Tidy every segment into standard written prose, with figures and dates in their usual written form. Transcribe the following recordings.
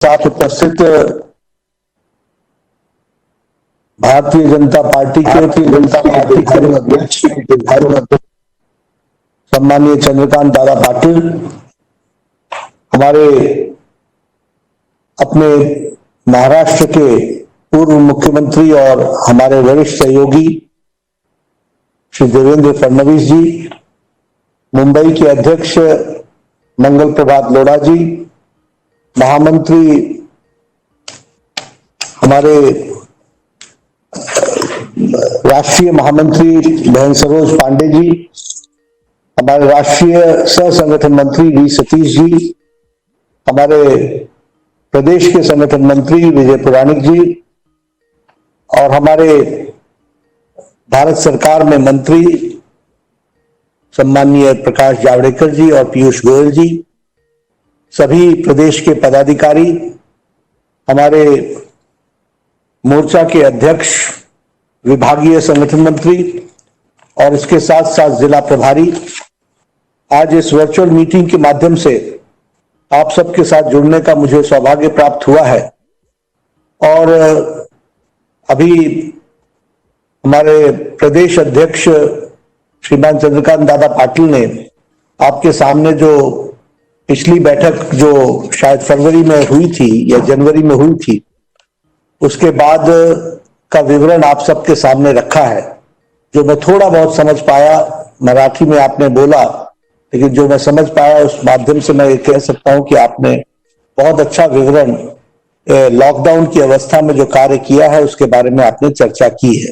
साथ उपस्थित भारतीय जनता पार्टी के अध्यक्ष सम्मानीय चंद्रकांत दादा पाटिल, हमारे अपने महाराष्ट्र के पूर्व मुख्यमंत्री और हमारे वरिष्ठ सहयोगी श्री देवेंद्र फडणवीस जी, मुंबई के अध्यक्ष मंगल प्रभात लोढ़ा जी, महामंत्री हमारे राष्ट्रीय महामंत्री बहन सरोज पांडे जी, हमारे राष्ट्रीय सह संगठन मंत्री वी सतीश जी, हमारे प्रदेश के संगठन मंत्री विजय पुराणिक जी और हमारे भारत सरकार में मंत्री सम्माननीय प्रकाश जावड़ेकर जी और पीयूष गोयल जी, सभी प्रदेश के पदाधिकारी, हमारे मोर्चा के अध्यक्ष, विभागीय संगठन मंत्री और इसके साथ साथ जिला प्रभारी, आज इस वर्चुअल मीटिंग के माध्यम से आप सबके साथ जुड़ने का मुझे सौभाग्य प्राप्त हुआ है। और अभी हमारे प्रदेश अध्यक्ष श्रीमान चंद्रकांत दादा पाटिल ने आपके सामने जो पिछली बैठक जो शायद फरवरी में हुई थी या जनवरी में हुई थी, उसके बाद का विवरण आप सबके सामने रखा है। जो मैं थोड़ा बहुत समझ पाया, मराठी में आपने बोला, लेकिन जो मैं समझ पाया उस माध्यम से मैं कह सकता हूं कि आपने बहुत अच्छा विवरण लॉकडाउन की अवस्था में जो कार्य किया है उसके बारे में आपने चर्चा की है।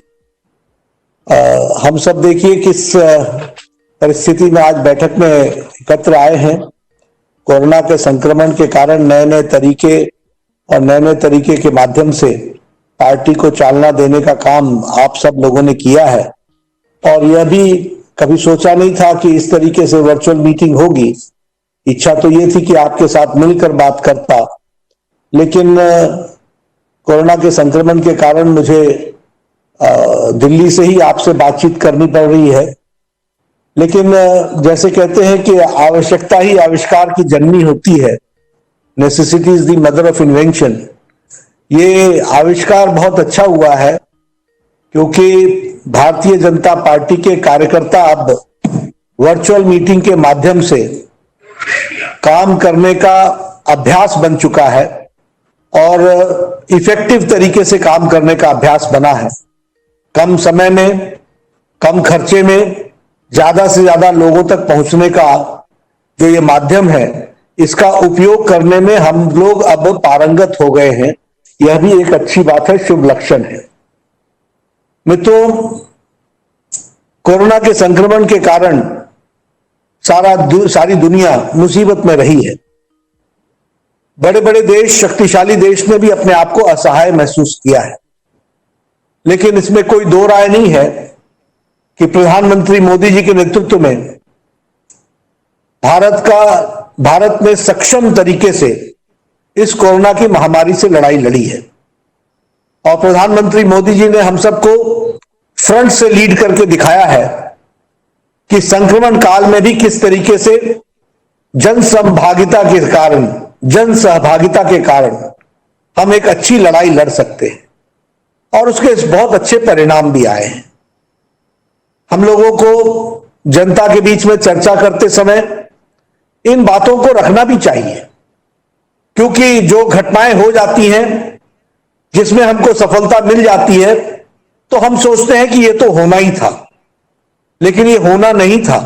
हम सब देखिए किस परिस्थिति में आज बैठक में एकत्र आए हैं। कोरोना के संक्रमण के कारण नए नए तरीके के माध्यम से पार्टी को चालना देने का काम आप सब लोगों ने किया है और यह भी कभी सोचा नहीं था कि इस तरीके से वर्चुअल मीटिंग होगी। इच्छा तो ये थी कि आपके साथ मिलकर बात करता, लेकिन कोरोना के संक्रमण के कारण मुझे दिल्ली से ही आपसे बातचीत करनी पड़ रही है। लेकिन जैसे कहते हैं कि आवश्यकता ही आविष्कार की जननी होती है, necessity is the mother of invention. ये आविष्कार बहुत अच्छा हुआ है क्योंकि भारतीय जनता पार्टी के कार्यकर्ता अब वर्चुअल मीटिंग के माध्यम से काम करने का अभ्यास बन चुका है और इफेक्टिव तरीके से काम करने का अभ्यास बना है। कम समय में, कम खर्चे में ज्यादा से ज्यादा लोगों तक पहुंचने का जो ये माध्यम है, इसका उपयोग करने में हम लोग अब पारंगत हो गए हैं। यह भी एक अच्छी बात है, शुभ लक्षण है। मित्रों, कोरोना के संक्रमण के कारण सारी दुनिया मुसीबत में रही है। बड़े बड़े देश, शक्तिशाली देश ने भी अपने आप को असहाय महसूस किया है, लेकिन इसमें कोई दो राय नहीं है कि प्रधानमंत्री मोदी जी के नेतृत्व में भारत ने सक्षम तरीके से इस कोरोना की महामारी से लड़ाई लड़ी है और प्रधानमंत्री मोदी जी ने हम सबको फ्रंट से लीड करके दिखाया है कि संक्रमण काल में भी किस तरीके से जन सहभागिता के कारण हम एक अच्छी लड़ाई लड़ सकते हैं और उसके बहुत अच्छे परिणाम भी आए हैं। हम लोगों को जनता के बीच में चर्चा करते समय इन बातों को रखना भी चाहिए, क्योंकि जो घटनाएं हो जाती हैं जिसमें हमको सफलता मिल जाती है तो हम सोचते हैं कि ये तो होना ही था, लेकिन ये होना नहीं था।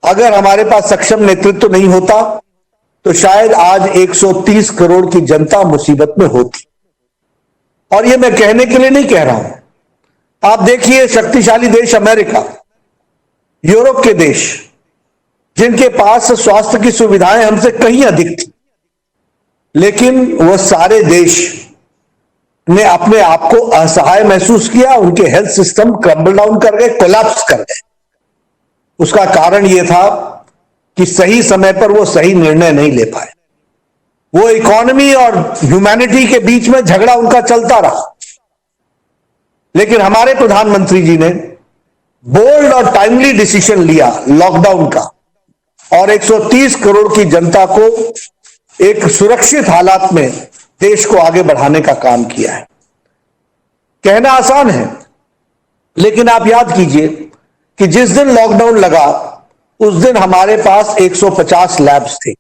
अगर हमारे पास सक्षम नेतृत्व नहीं होता तो शायद आज 130 करोड़ की जनता मुसीबत में होती। और ये मैं कहने के लिए नहीं कह रहा हूं। आप देखिए, शक्तिशाली देश अमेरिका, यूरोप के देश, जिनके पास स्वास्थ्य की सुविधाएं हमसे कहीं अधिक थी, लेकिन वह सारे देश ने अपने आप को असहाय महसूस किया। उनके हेल्थ सिस्टम क्रम्बल डाउन कर गए, कोलैप्स कर गए। उसका कारण यह था कि सही समय पर वो सही निर्णय नहीं ले पाए। वो इकोनॉमी और ह्यूमैनिटी के बीच में झगड़ा उनका चलता रहा, लेकिन हमारे प्रधानमंत्री जी ने बोल्ड और टाइमली डिसीजन लिया लॉकडाउन का और 130 करोड़ की जनता को एक सुरक्षित हालात में देश को आगे बढ़ाने का काम किया है। कहना आसान है, लेकिन आप याद कीजिए कि जिस दिन लॉकडाउन लगा उस दिन हमारे पास 150 लैब्स थे,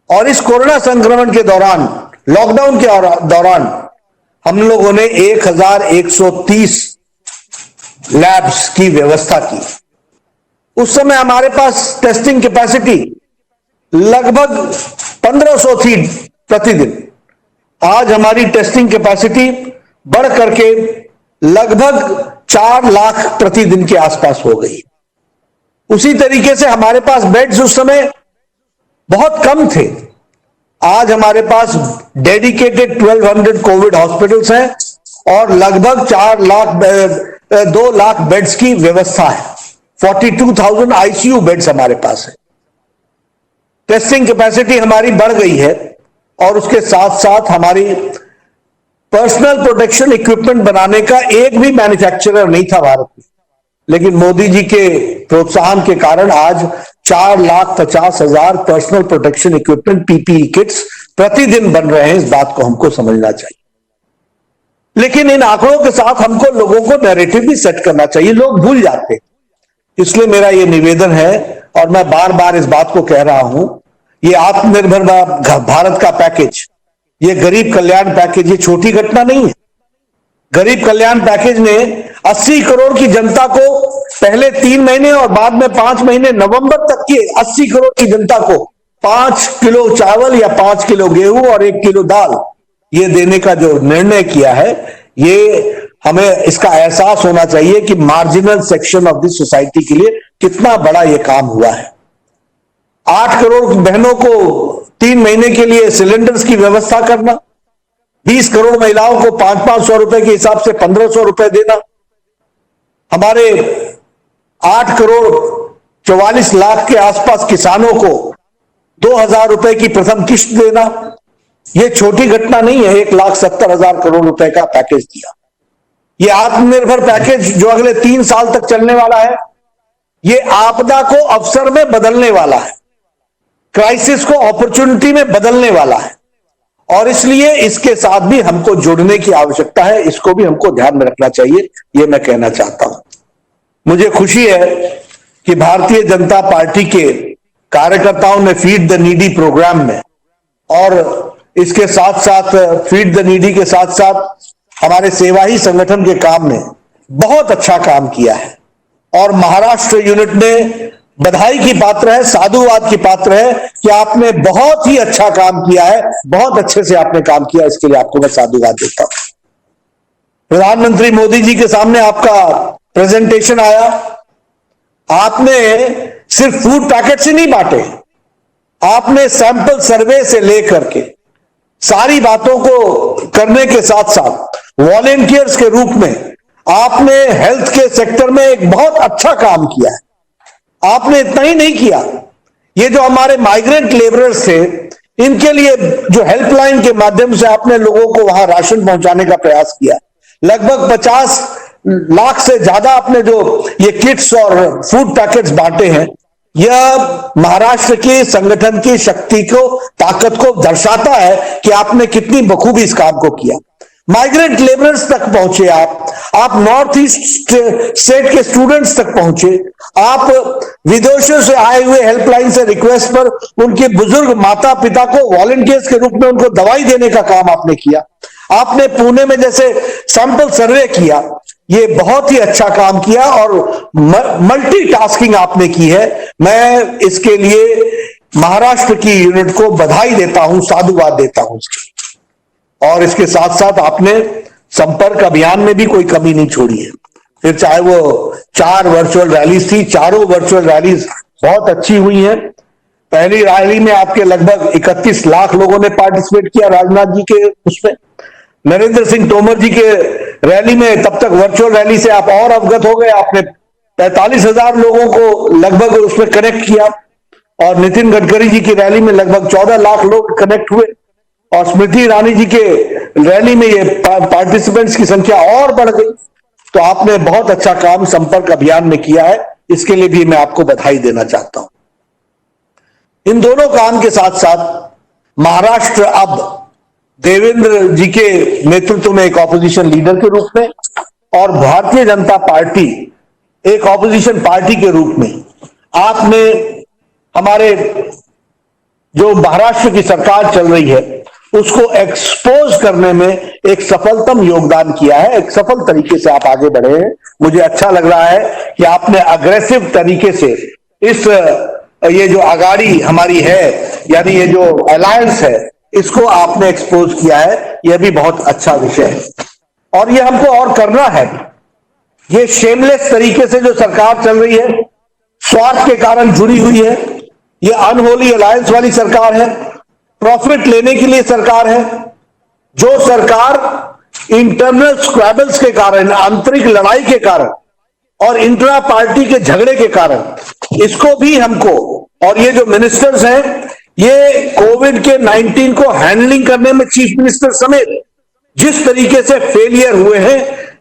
और इस कोरोना संक्रमण के दौरान, लॉकडाउन के दौरान हम लोगों ने 1130 लैब्स की व्यवस्था की। उस समय हमारे पास टेस्टिंग कैपेसिटी लगभग 1500 थी प्रतिदिन। आज हमारी टेस्टिंग कैपेसिटी बढ़ करके लगभग 4 लाख प्रतिदिन के आसपास हो गई। उसी तरीके से हमारे पास बेड्स उस समय बहुत कम थे। आज हमारे पास डेडिकेटेड 1200 कोविड हॉस्पिटल्स हैं और लगभग 2 लाख बेड्स की व्यवस्था है। 42,000 आईसीयू बेड्स हमारे पास है। टेस्टिंग कैपेसिटी हमारी बढ़ गई है और उसके साथ साथ हमारी पर्सनल प्रोटेक्शन इक्विपमेंट बनाने का एक भी मैन्युफैक्चरर नहीं था भारत में, लेकिन मोदी जी के प्रोत्साहन के कारण आज 4,50,000 personal protection equipment PPE kits प्रतिदिन बन रहे हैं। इस बात को हमको समझना चाहिए। लेकिन इन आंकड़ों के साथ हमको लोगों को नैरेटिव भी सेट करना चाहिए। लोग भूल जाते, इसलिए मेरा यह निवेदन है और मैं बार बार इस बात को कह रहा हूं, ये आत्मनिर्भर भारत का पैकेज, ये गरीब कल्याण पैकेज, ये छोटी घटना नहीं है। गरीब कल्याण पैकेज ने 80 करोड़ की जनता को पहले 3 महीने और बाद में 5 महीने नवंबर तक की 80 करोड़ की जनता को 5 किलो चावल या 5 किलो गेहूं और 1 किलो दाल ये देने का जो निर्णय किया है, ये हमें इसका एहसास होना चाहिए कि marginal section of the society के लिए कितना बड़ा ये काम हुआ है। 8 करोड़ बहनों को 3 महीने के लिए सिलेंडर्स की व्यवस्था करना, 20 करोड़ महिलाओं को 500 रुपए के हिसाब से 1500 रुपए देना, हमारे 8 करोड़ 44 लाख के आसपास किसानों को 2000 रुपए की प्रथम किश्त देना, यह छोटी घटना नहीं है। 1,70,000 करोड़ रुपए का पैकेज दिया। यह आत्मनिर्भर पैकेज जो अगले 3 साल तक चलने वाला है, यह आपदा को अवसर में बदलने वाला है, क्राइसिस को अपॉर्चुनिटी में बदलने वाला है, और इसलिए इसके साथ भी हमको जुड़ने की आवश्यकता है। इसको भी हमको ध्यान में रखना चाहिए, यह मैं कहना चाहता हूं। मुझे खुशी है कि भारतीय जनता पार्टी के कार्यकर्ताओं ने फीड द नीडी प्रोग्राम में और इसके साथ साथ फीड द नीडी के साथ साथ हमारे सेवा ही संगठन के काम में बहुत अच्छा काम किया है। और महाराष्ट्र यूनिट ने बधाई की पात्र है, साधुवाद की पात्र है कि आपने बहुत ही अच्छा काम किया है, बहुत अच्छे से आपने काम किया। इसके लिए आपको मैं साधुवाद देता हूं। प्रधानमंत्री मोदी जी के सामने आपका प्रेजेंटेशन आया, आपने सिर्फ फूड पैकेट से नहीं बांटे, आपने सैंपल सर्वे से लेकर के सारी बातों को करने के साथ साथ वॉलेंटियर्स के रूप में आपने हेल्थ के सेक्टर में एक बहुत अच्छा काम किया है। आपने इतना ही नहीं किया, ये जो हमारे माइग्रेंट लेबरर्स थे, इनके लिए जो हेल्पलाइन के माध्यम से आपने लोगों को वहां राशन पहुंचाने का प्रयास किया, लगभग 50 लाख से ज्यादा आपने जो ये किट्स और फूड पैकेट्स बांटे हैं, यह महाराष्ट्र के संगठन की शक्ति को, ताकत को दर्शाता है कि आपने कितनी बखूबी इस काम को किया। माइग्रेंट लेबरर्स तक पहुंचे आप नॉर्थ ईस्ट स्टेट के स्टूडेंट्स तक पहुंचे, आप विदेशों से आए हुए हेल्पलाइन से रिक्वेस्ट पर उनके बुजुर्ग माता पिता को वॉलंटियर्स के रूप में उनको दवाई देने का काम आपने किया। आपने पुणे में जैसे सैंपल सर्वे किया, ये बहुत ही अच्छा काम किया और मल्टीटास्किंग आपने की है। मैं इसके लिए महाराष्ट्र की यूनिट को बधाई देता हूं, साधुवाद देता हूं इसकी। और इसके साथ साथ आपने संपर्क अभियान में भी कोई कमी नहीं छोड़ी है। फिर चाहे वो 4 वर्चुअल रैलीज थी, चारों वर्चुअल रैलीज बहुत अच्छी हुई हैं। पहली रैली में आपके लगभग 31 लाख लोगों ने पार्टिसिपेट किया राजनाथ जी के उसमें। नरेंद्र सिंह तोमर जी के रैली में, तब तक वर्चुअल रैली से आप और अवगत हो गए, आपने 45,000 लोगों को लगभग उसमें कनेक्ट किया। और नितिन गडकरी जी की रैली में लगभग 14 लाख लोग कनेक्ट हुए, और स्मृति ईरानी जी के रैली में ये पार्टिसिपेंट्स की संख्या और बढ़ गई। तो आपने बहुत अच्छा काम संपर्क अभियान में किया है, इसके लिए भी मैं आपको बधाई देना चाहता हूं। इन दोनों काम के साथ साथ महाराष्ट्र अब देवेंद्र जी के नेतृत्व में एक ऑपोजिशन लीडर के रूप में और भारतीय जनता पार्टी एक ऑपोजिशन पार्टी के रूप में आपने हमारे जो महाराष्ट्र की सरकार चल रही है उसको एक्सपोज करने में एक सफलतम योगदान किया है। एक सफल तरीके से आप आगे बढ़े हैं। मुझे अच्छा लग रहा है कि आपने अग्रेसिव तरीके से इस ये जो अगाड़ी हमारी है यानी ये जो अलायंस है इसको आपने एक्सपोज किया है। यह भी बहुत अच्छा विषय है और ये हमको और करना है। ये शेमलेस तरीके से जो सरकार चल रही है, स्वार्थ के कारण जुड़ी हुई है, ये अनहोली अलायंस वाली सरकार है, प्रॉफिट लेने के लिए सरकार है। जो सरकार इंटरनल स्क्रैबल्स के कारण, आंतरिक लड़ाई के कारण और इंट्रा पार्टी के झगड़े के कारण इसको भी हमको, और ये जो मिनिस्टर्स हैं ये कोविड के 19 को हैंडलिंग करने में चीफ मिनिस्टर समेत जिस तरीके से फेलियर हुए हैं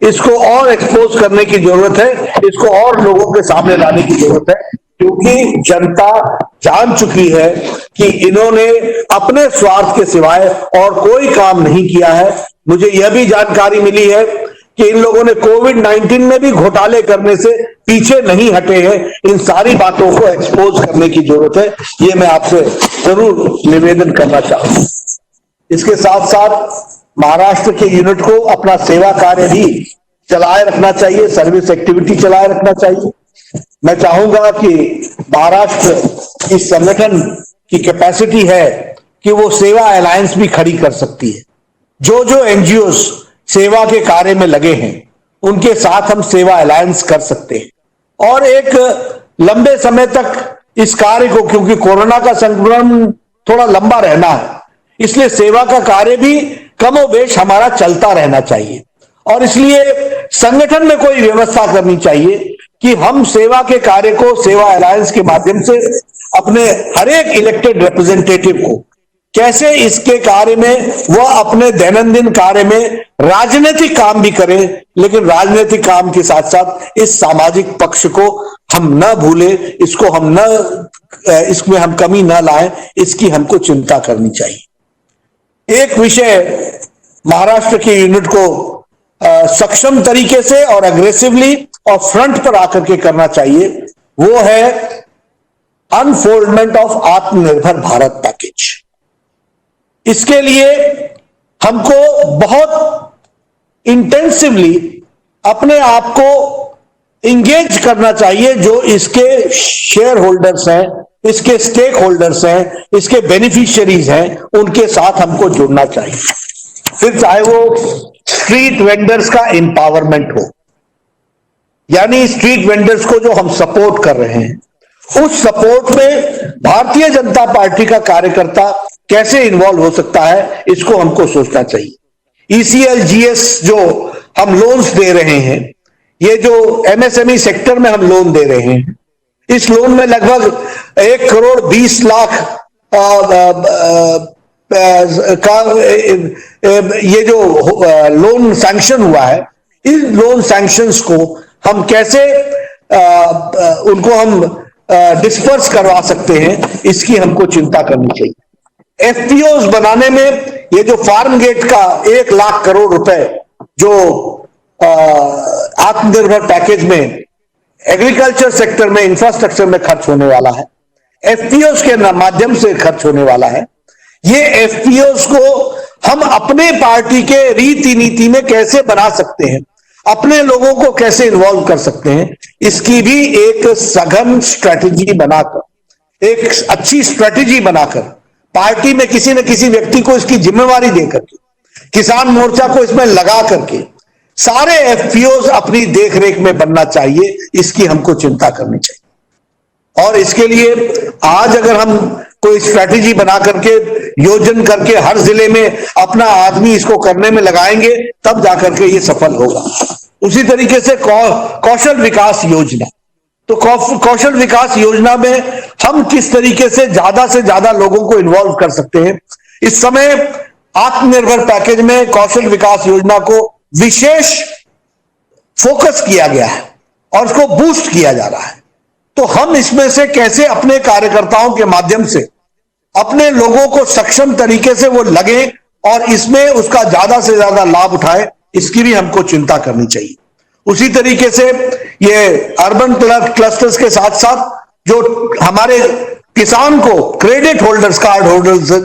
इसको और एक्सपोज करने की जरूरत है, इसको और लोगों के सामने लाने की जरूरत है, क्योंकि जनता जान चुकी है कि इन्होंने अपने स्वार्थ के सिवाय और कोई काम नहीं किया है। मुझे यह भी जानकारी मिली है कि इन लोगों ने कोविड-19 में भी घोटाले करने से पीछे नहीं हटे हैं। इन सारी बातों को एक्सपोज करने की जरूरत है, ये मैं आपसे जरूर निवेदन करना चाहूंगा। इसके साथ साथ महाराष्ट्र के यूनिट को अपना सेवा कार्य भी चलाए रखना चाहिए, सर्विस एक्टिविटी चलाए रखना चाहिए। मैं चाहूंगा कि महाराष्ट्र इस संगठन की कैपेसिटी है कि वो सेवा अलायंस भी खड़ी कर सकती है। जो जो एनजीओ सेवा के कार्य में लगे हैं उनके साथ हम सेवा अलायंस कर सकते हैं और एक लंबे समय तक इस कार्य को, क्योंकि कोरोना का संक्रमण थोड़ा लंबा रहना है इसलिए सेवा का कार्य भी कमोबेश हमारा चलता रहना चाहिए और इसलिए संगठन में कोई व्यवस्था करनी चाहिए कि हम सेवा के कार्य को सेवा अलायंस के माध्यम से अपने हर एक इलेक्टेड रिप्रेजेंटेटिव को कैसे इसके कार्य में वह अपने दैनंदिन कार्य में राजनीतिक काम भी करें, लेकिन राजनीतिक काम के साथ साथ इस सामाजिक पक्ष को हम न भूलें, इसको हम न इसमें हम कमी न लाएं, इसकी हमको चिंता करनी चाहिए। एक विषय महाराष्ट्र के यूनिट को सक्षम तरीके से और अग्रेसिवली और फ्रंट पर आकर के करना चाहिए, वो है अनफोल्डमेंट ऑफ आत्मनिर्भर भारत पैकेज। इसके लिए हमको बहुत इंटेंसिवली अपने आप को इंगेज करना चाहिए। जो इसके शेयर होल्डर्स हैं, इसके स्टेक होल्डर्स हैं, इसके बेनिफिशियरीज हैं, उनके साथ हमको जुड़ना चाहिए। फिर चाहे वो स्ट्रीट वेंडर्स का एम्पावरमेंट हो, यानी स्ट्रीट वेंडर्स को जो हम सपोर्ट कर रहे हैं उस सपोर्ट में भारतीय जनता पार्टी का कार्यकर्ता कैसे इन्वॉल्व हो सकता है, इसको हमको सोचना चाहिए। ECLGS जो हम लोन्स दे रहे हैं, ये जो MSME सेक्टर में हम लोन दे रहे हैं, इस लोन में लगभग 1,20,00,000 का ये जो लोन सैंक्शन हुआ है, इस लोन सैंक्शंस को हम कैसे उनको हम डिस्पर्स करवा सकते हैं, इसकी हमको चिंता करनी चाहिए। FPOs बनाने में ये जो फार्म गेट का 1,00,000 करोड़ रुपए जो आत्मनिर्भर पैकेज में एग्रीकल्चर सेक्टर में, इंफ्रास्ट्रक्चर में खर्च होने वाला है, FPOs के माध्यम से खर्च होने वाला है। ये FPOs को हम अपने पार्टी के रीति नीति में कैसे बना सकते हैं, अपने लोगों को कैसे इन्वॉल्व कर सकते हैं, इसकी भी एक सघन स्ट्रेटेजी बनाकर, एक अच्छी स्ट्रेटेजी बनाकर पार्टी में किसी न किसी व्यक्ति को इसकी जिम्मेवारी देकर के, किसान मोर्चा को इसमें लगा करके सारे FPOs अपनी देखरेख में बनना चाहिए, इसकी हमको चिंता करनी चाहिए। और इसके लिए आज अगर हम कोई स्ट्रैटेजी बना करके, योजन करके हर जिले में अपना आदमी इसको करने में लगाएंगे, तब जाकर के ये सफल होगा। उसी तरीके से कौशल विकास योजना, तो कौशल विकास योजना में हम किस तरीके से ज्यादा लोगों को इन्वॉल्व कर सकते हैं। इस समय आत्मनिर्भर पैकेज में कौशल विकास योजना को विशेष फोकस किया गया है और उसको बूस्ट किया जा रहा है। तो हम इसमें से कैसे अपने कार्यकर्ताओं के माध्यम से अपने लोगों को सक्षम तरीके से वो लगे और इसमें उसका ज्यादा से ज्यादा लाभ उठाए, इसकी भी हमको चिंता करनी चाहिए। उसी तरीके से ये अर्बन क्लस्टर्स के साथ साथ जो हमारे किसान को क्रेडिट होल्डर्स, कार्ड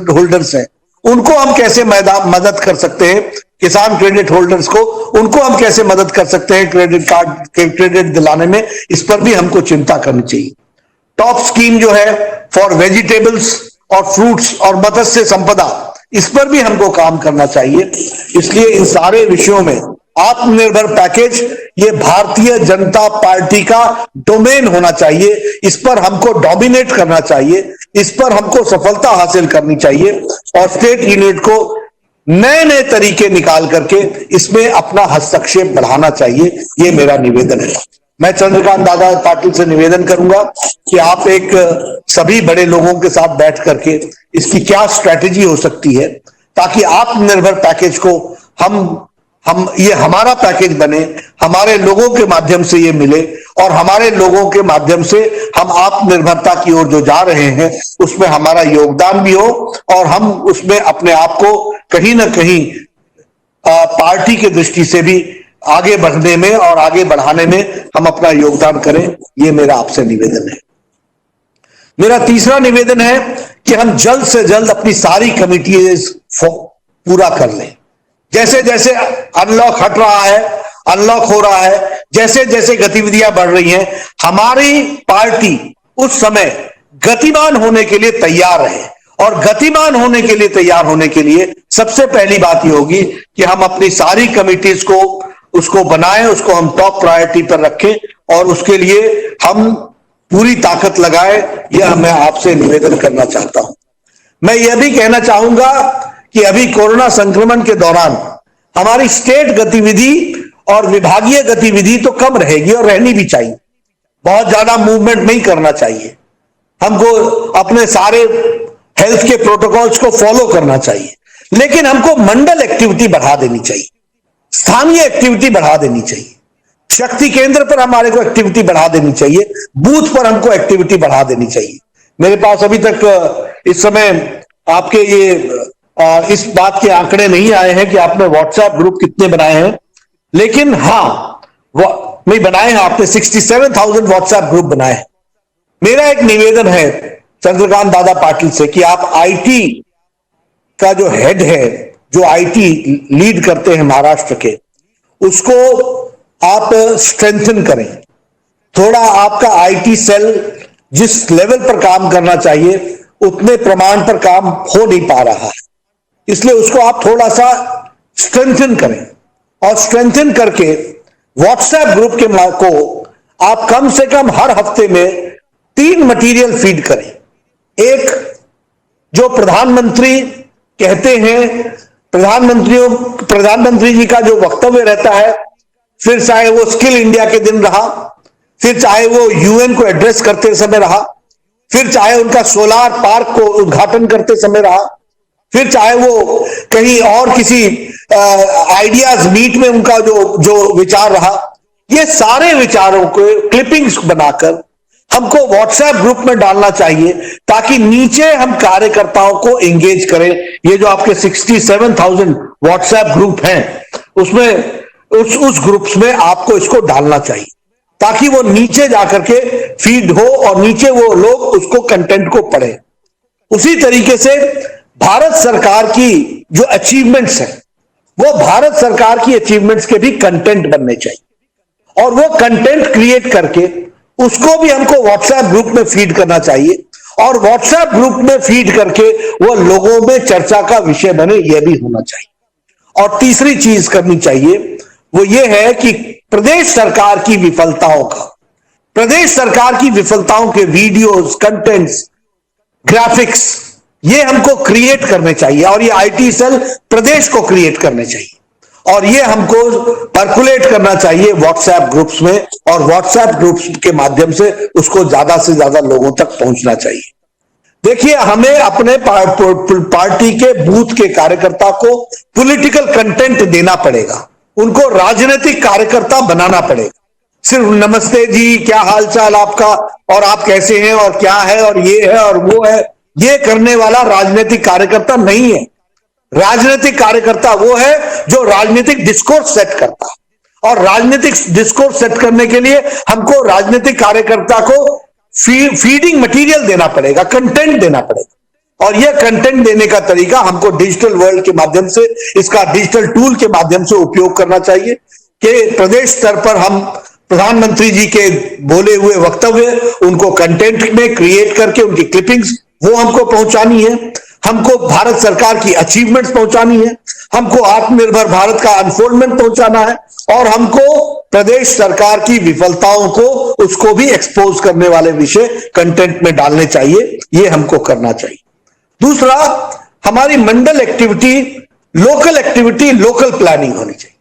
होल्डर्स हैं, उनको हम कैसे मदद कर सकते हैं, किसान क्रेडिट होल्डर्स को उनको हम कैसे मदद कर सकते हैं क्रेडिट कार्ड के क्रेडिट दिलाने में, इस पर भी हमको चिंता करनी चाहिए। टॉप स्कीम जो है फॉर वेजिटेबल्स और फ्रूट्स और मत्स्य संपदा, इस पर भी हमको काम करना चाहिए। इसलिए इन सारे विषयों में आत्मनिर्भर पैकेज ये भारतीय जनता पार्टी का डोमेन होना चाहिए, इस पर हमको डोमिनेट करना चाहिए, इस पर हमको सफलता हासिल करनी चाहिए और स्टेट यूनिट को नए नए तरीके निकाल करके इसमें अपना हस्तक्षेप बढ़ाना चाहिए। ये मेरा निवेदन है। मैं चंद्रकांत दादा पाटिल से निवेदन करूंगा कि आप एक सभी बड़े लोगों के साथ बैठ करके इसकी क्या स्ट्रैटेजी हो सकती है, ताकि आत्मनिर्भर पैकेज को हम ये हमारा पैकेज बने, हमारे लोगों के माध्यम से ये मिले और हमारे लोगों के माध्यम से हम आत्मनिर्भरता की ओर जो जा रहे हैं उसमें हमारा योगदान भी हो और हम उसमें अपने आप को कहीं ना कहीं पार्टी की दृष्टि से भी आगे बढ़ने में और आगे बढ़ाने में हम अपना योगदान करें। ये मेरा आपसे निवेदन है। मेरा तीसरा निवेदन है कि हम जल्द से जल्द अपनी सारी कमिटीज पूरा कर लें। जैसे जैसे अनलॉक हट रहा है, अनलॉक हो रहा है, जैसे जैसे गतिविधियां बढ़ रही हैं, हमारी पार्टी उस समय गतिमान होने के लिए तैयार रहे। और गतिमान होने के लिए तैयार होने के लिए सबसे पहली बात यह होगी कि हम अपनी सारी कमिटीज को उसको बनाएं, उसको हम टॉप प्रायोरिटी पर रखें और उसके लिए हम पूरी ताकत लगाएं। यह मैं आपसे निवेदन करना चाहता हूं। मैं यह भी कहना चाहूंगा कि अभी कोरोना संक्रमण के दौरान हमारी स्टेट गतिविधि और विभागीय गतिविधि तो कम रहेगी और रहनी भी चाहिए। बहुत ज्यादा मूवमेंट नहीं करना चाहिए। हमको अपने सारे हेल्थ के प्रोटोकॉल्स को फॉलो करना चाहिए, लेकिन हमको मंडल एक्टिविटी बढ़ा देनी चाहिए, स्थानीय एक्टिविटी बढ़ा देनी चाहिए, शक्ति केंद्र पर हमारे को एक्टिविटी बढ़ा देनी चाहिए, बूथ पर हमको एक्टिविटी बढ़ा देनी चाहिए। मेरे पास अभी तक इस समय आपके ये इस बात के आंकड़े नहीं आए हैं कि आपने व्हाट्सएप ग्रुप कितने बनाए हैं, लेकिन नहीं बनाए हैं आपने 67,000 व्हाट्सएप ग्रुप बनाए हैं। मेरा एक निवेदन है चंद्रकांत दादा पाटिल से कि आप आईटी का जो हेड है, जो आईटी लीड करते हैं महाराष्ट्र के, उसको आप स्ट्रेंथन करें। थोड़ा आपका आईटी सेल जिस लेवल पर काम करना चाहिए उतने प्रमाण पर काम हो नहीं पा रहा है, इसलिए उसको आप थोड़ा सा स्ट्रेंथन करें और स्ट्रेंथन करके व्हाट्सएप ग्रुप के को आप कम से कम हर हफ्ते में 3 मटेरियल फीड करें। एक जो प्रधानमंत्री कहते हैं, प्रधानमंत्री जी का जो वक्तव्य रहता है, फिर चाहे वो स्किल इंडिया के दिन रहा, फिर चाहे वो यूएन को एड्रेस करते समय रहा, फिर चाहे उनका सोलार पार्क को उद्घाटन करते समय रहा, फिर चाहे वो कहीं और किसी आइडियाज मीट में उनका जो विचार रहा, ये सारे विचारों को क्लिपिंग्स बनाकर हमको व्हाट्सएप ग्रुप में डालना चाहिए ताकि नीचे हम कार्यकर्ताओं को एंगेज करें। ये जो आपके 67,000 व्हाट्सएप ग्रुप हैं, उसमें उस ग्रुप्स में आपको इसको डालना चाहिए ताकि वो नीचे जाकर के फीड हो और नीचे वो लोग उसको कंटेंट को पढ़े। उसी तरीके से भारत सरकार की जो अचीवमेंट्स हैं, वो भारत सरकार की अचीवमेंट्स के भी कंटेंट बनने चाहिए और वो कंटेंट क्रिएट करके उसको भी हमको व्हाट्सएप ग्रुप में फीड करना चाहिए और व्हाट्सएप ग्रुप में फीड करके वो लोगों में चर्चा का विषय बने, यह भी होना चाहिए। और तीसरी चीज करनी चाहिए वो ये है कि प्रदेश सरकार की विफलताओं के वीडियोस, कंटेंट्स, ग्राफिक्स, ये हमको क्रिएट करने चाहिए और ये आईटी सेल प्रदेश को क्रिएट करने चाहिए और ये हमको पर्कुलेट करना चाहिए व्हाट्सएप ग्रुप्स में और व्हाट्सएप ग्रुप्स के माध्यम से उसको ज्यादा से ज्यादा लोगों तक पहुंचना चाहिए। देखिए, हमें अपने पार्टी के बूथ के कार्यकर्ता को पॉलिटिकल कंटेंट देना पड़ेगा, उनको राजनीतिक कार्यकर्ता बनाना पड़ेगा। सिर्फ नमस्ते जी, क्या हालचाल आपका और आप कैसे हैं और क्या है और ये है और वो है, ये करने वाला राजनीतिक कार्यकर्ता नहीं है। राजनीतिक कार्यकर्ता वो है जो राजनीतिक डिस्कोर्स सेट करता है, और राजनीतिक डिस्कोर्स सेट करने के लिए हमको राजनीतिक कार्यकर्ता को फीडिंग मटेरियल देना पड़ेगा, कंटेंट देना पड़ेगा। और यह कंटेंट देने का तरीका हमको डिजिटल वर्ल्ड के माध्यम से, इसका डिजिटल टूल के माध्यम से उपयोग करना चाहिए कि प्रदेश स्तर पर हम प्रधानमंत्री जी के बोले हुए वक्तव्य उनको कंटेंट में क्रिएट करके उनकी क्लिपिंग्स वो हमको पहुंचानी है, हमको भारत सरकार की अचीवमेंट्स पहुंचानी है, हमको आत्मनिर्भर भारत का अनफोल्डमेंट पहुंचाना है, और हमको प्रदेश सरकार की विफलताओं को उसको भी एक्सपोज करने वाले विषय कंटेंट में डालने चाहिए। ये हमको करना चाहिए। दूसरा, हमारी मंडल एक्टिविटी, लोकल प्लानिंग होनी चाहिए।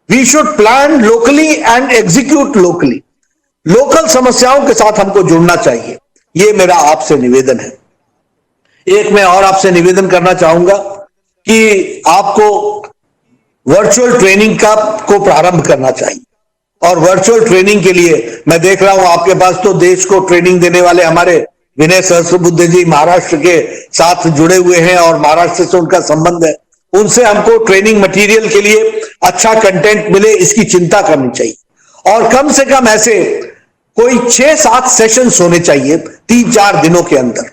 We should plan locally and execute locally. Local समस्याओं के साथ हमको जुड़ना चाहिए। ये मेरा आपसे निवेदन है। एक मैं और आपसे निवेदन करना चाहूंगा कि आपको वर्चुअल ट्रेनिंग का को प्रारंभ करना चाहिए, और वर्चुअल ट्रेनिंग के लिए मैं देख रहा हूं आपके पास तो देश को ट्रेनिंग देने वाले हमारे विनय सहस्त्रबुद्धे जी महाराष्ट्र के साथ जुड़े हुए हैं और महाराष्ट्र से उनका संबंध है। उनसे हमको ट्रेनिंग मटेरियल के लिए अच्छा कंटेंट मिले, इसकी चिंता करनी चाहिए। और कम से कम ऐसे कोई 6-7 सेशंस होने चाहिए 3-4 दिनों के अंदर,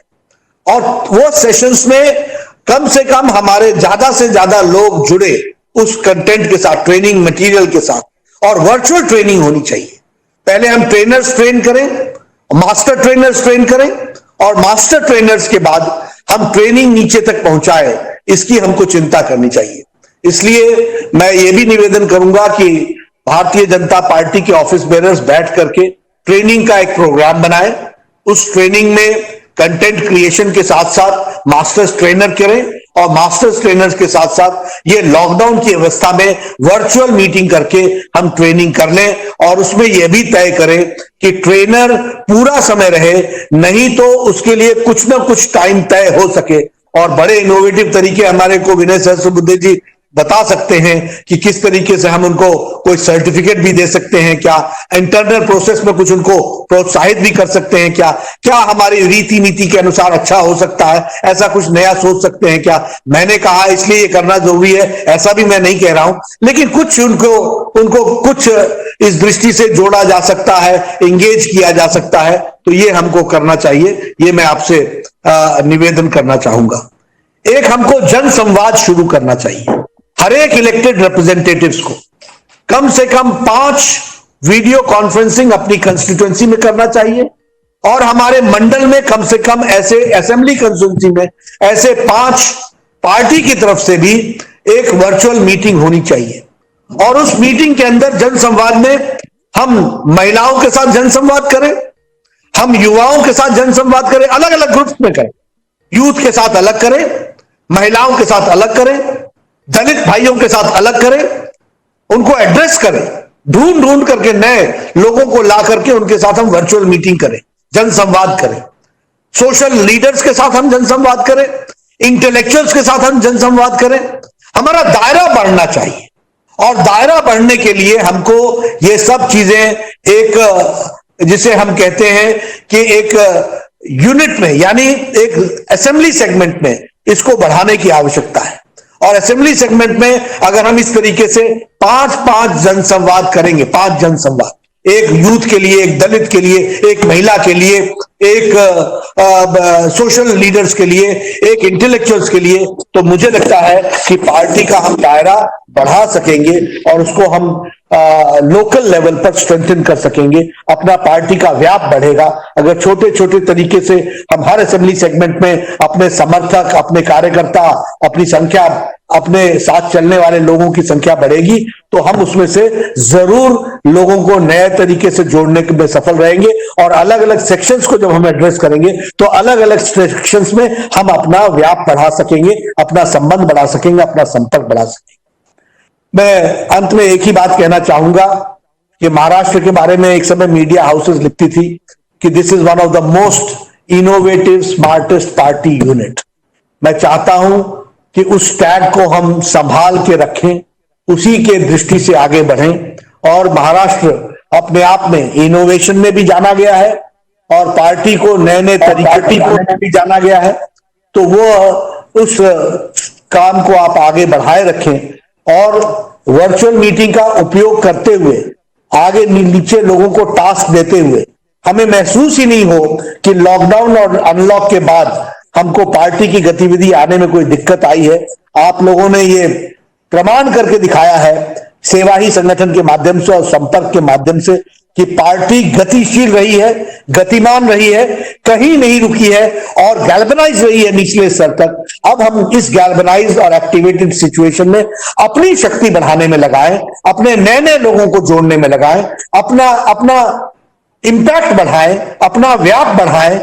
और वो सेशंस में कम से कम हमारे ज्यादा से ज्यादा लोग जुड़े उस कंटेंट के साथ, ट्रेनिंग मटेरियल के साथ, और वर्चुअल ट्रेनिंग होनी चाहिए। पहले हम ट्रेनर्स ट्रेन करें, मास्टर ट्रेनर्स ट्रेन करें, और मास्टर ट्रेनर्स के बाद हम ट्रेनिंग नीचे तक पहुंचाए, इसकी हमको चिंता करनी चाहिए। इसलिए मैं ये भी निवेदन करूंगा कि भारतीय जनता पार्टी के ऑफिस बेरर्स बैठ करके ट्रेनिंग का एक प्रोग्राम बनाए। उस ट्रेनिंग में कंटेंट क्रिएशन के साथ साथ मास्टर्स ट्रेनर करें, और मास्टर्स ट्रेनर्स के साथ साथ ये लॉकडाउन की अवस्था में वर्चुअल मीटिंग करके हम ट्रेनिंग कर लें, और उसमें यह भी तय करें कि ट्रेनर पूरा समय रहे, नहीं तो उसके लिए कुछ ना कुछ टाइम तय हो सके। और बड़े इनोवेटिव तरीके हमारे को विनय सहस्त्रबुद्धे जी बता सकते हैं कि किस तरीके से हम उनको कोई सर्टिफिकेट भी दे सकते हैं, क्या इंटरनल प्रोसेस में कुछ उनको प्रोत्साहित भी कर सकते हैं, क्या हमारी रीति नीति के अनुसार अच्छा हो सकता है, ऐसा कुछ नया सोच सकते हैं क्या। मैंने कहा इसलिए ये करना जरूरी है, ऐसा भी मैं नहीं कह रहा हूं, लेकिन कुछ उनको कुछ इस दृष्टि से जोड़ा जा सकता है, एंगेज किया जा सकता है, तो ये हमको करना चाहिए। ये मैं आपसे निवेदन करना चाहूंगा। एक हमको जन संवाद शुरू करना चाहिए। हर एक इलेक्टेड रिप्रेजेंटेटिव्स को कम से कम 5 वीडियो कॉन्फ्रेंसिंग अपनी कंस्टिट्यूएंसी में करना चाहिए, और हमारे मंडल में कम से कम ऐसे असेंबली कंस्टिट्यूएंसी में ऐसे 5 पार्टी की तरफ से भी एक वर्चुअल मीटिंग होनी चाहिए। और उस मीटिंग के अंदर जन संवाद में हम महिलाओं के साथ जन संवाद करें, हम युवाओं के साथ जन संवाद करें, अलग अलग ग्रुप्स में करें, यूथ के साथ अलग करें, महिलाओं के साथ अलग करें, दलित भाइयों के साथ अलग करें, उनको एड्रेस करें, ढूंढ करके नए लोगों को ला करके उनके साथ हम वर्चुअल मीटिंग करें, जन संवाद करें। सोशल लीडर्स के साथ हम जन संवाद करें, इंटेलेक्चुअल्स के साथ हम जन संवाद करें। हमारा दायरा बढ़ना चाहिए, और दायरा बढ़ने के लिए हमको ये सब चीजें एक, जिसे हम कहते हैं कि एक यूनिट में, यानी एक असेंबली सेगमेंट में इसको बढ़ाने की आवश्यकता है। और असेंबली सेगमेंट में अगर हम इस तरीके से 5-5 जनसंवाद करेंगे, 5 जनसंवाद, एक यूथ के लिए, एक दलित के लिए, एक महिला के लिए, एक सोशल लीडर्स के लिए, एक इंटेलेक्चुअल्स के लिए, तो मुझे लगता है कि पार्टी का हम दायरा बढ़ा सकेंगे और उसको हम लोकल लेवल पर स्ट्रेंथन कर सकेंगे। अपना पार्टी का व्याप बढ़ेगा अगर छोटे छोटे तरीके से हम हर असेंबली सेगमेंट में अपने समर्थक, अपने कार्यकर्ता, अपनी संख्या, अपने साथ चलने वाले लोगों की संख्या बढ़ेगी, तो हम उसमें से जरूर लोगों को नए तरीके से जोड़ने में सफल रहेंगे। और अलग अलग सेक्शंस को जब हम एड्रेस करेंगे तो अलग अलग सेक्शंस में हम अपना व्याप बढ़ा सकेंगे, अपना संबंध बढ़ा सकेंगे, अपना संपर्क बढ़ा सकेंगे। मैं अंत में एक ही बात कहना चाहूंगा कि महाराष्ट्र के बारे में एक समय मीडिया हाउसेस लिखती थी कि this is one of the most innovative smartest party unit. मैं चाहता हूं कि उस टैग को हम संभाल के रखें, उसी के दृष्टि से आगे बढ़ें। और महाराष्ट्र अपने आप में इनोवेशन में भी जाना गया है और पार्टी को नए नए तरीके को भी जाना गया है। तो वो उस काम को आप आगे बढ़ाए रखें और वर्चुअल मीटिंग का उपयोग करते हुए आगे नीचे लोगों को टास्क देते हुए हमें महसूस ही नहीं हो कि लॉकडाउन और अनलॉक के बाद हमको पार्टी की गतिविधि आने में कोई दिक्कत आई है। आप लोगों ने ये प्रमाण करके दिखाया है सेवा ही संगठन के माध्यम से और संपर्क के माध्यम से कि पार्टी गतिशील रही है, गतिमान रही है, कहीं नहीं रुकी है और गैल्वेनाइज रही है निचले स्तर तक। अब हम इस गैल्वेनाइज और एक्टिवेटेड सिचुएशन में अपनी शक्ति बढ़ाने में लगाएं, अपने नए नए लोगों को जोड़ने में लगाएं, अपना इंपैक्ट बढ़ाएं, अपना व्याप बढ़ाएं,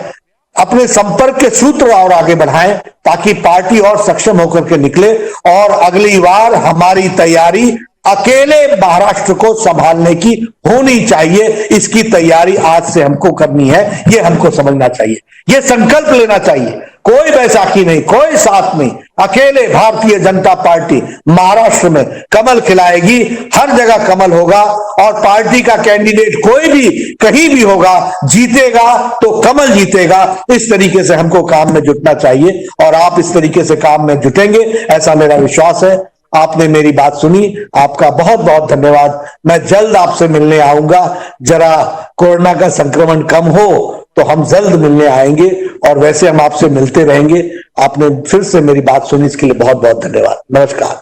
अपने संपर्क के सूत्र और आगे बढ़ाएं ताकि पार्टी और सक्षम होकर के निकले और अगली बार हमारी तैयारी अकेले महाराष्ट्र को संभालने की होनी चाहिए। इसकी तैयारी आज से हमको करनी है, ये हमको समझना चाहिए, ये संकल्प लेना चाहिए। कोई बैसाखी नहीं, कोई साथ नहीं, अकेले भारतीय जनता पार्टी महाराष्ट्र में कमल खिलाएगी, हर जगह कमल होगा और पार्टी का कैंडिडेट कोई भी कहीं भी होगा, जीतेगा तो कमल जीतेगा। इस तरीके से हमको काम में जुटना चाहिए और आप इस तरीके से काम में जुटेंगे ऐसा मेरा विश्वास है। आपने मेरी बात सुनी, आपका बहुत बहुत धन्यवाद। मैं जल्द आपसे मिलने आऊंगा, जरा कोरोना का संक्रमण कम हो तो हम जल्द मिलने आएंगे और वैसे हम आपसे मिलते रहेंगे। आपने फिर से मेरी बात सुनी, इसके लिए बहुत बहुत धन्यवाद। नमस्कार।